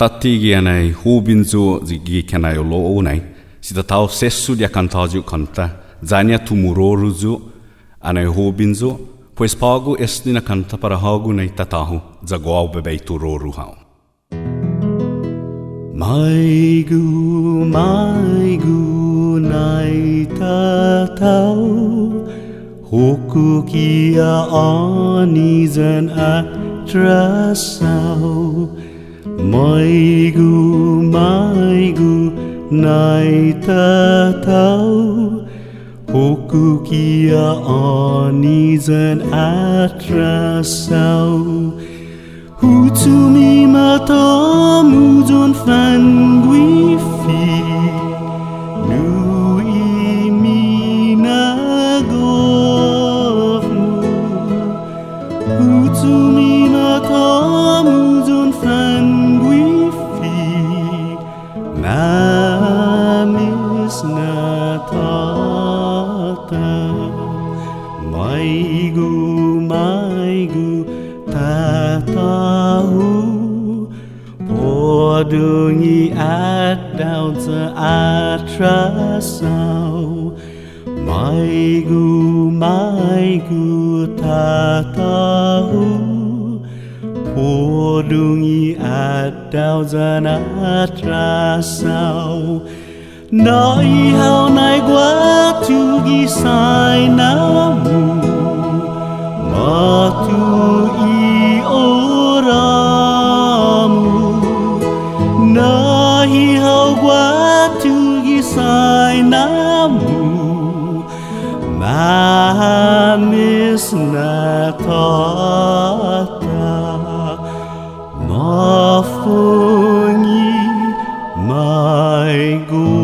Tatigi anai hubinzu zigi kenai lo nai sita tau sesu dia kantaju kanta zania tumuroruzu anai hubinzu pois pagu estina kanta para hagu nei tatahu zagoau bebei turoru hau maigu nai tatau hoku kia ani zan atrasau maigu nai tatau hoku kia ani zan atrasau hutumi matamu jon fan guifi nui minagofmu hutumi matamu jon fan guifi namis natata maigu tatahu podungi adau za atrasau maigu tatahu podungi adau za atrasau nai hau nai guatu gisai namu matu i oramu nahi hau guatu gisai namu mamis natata mafungi maigu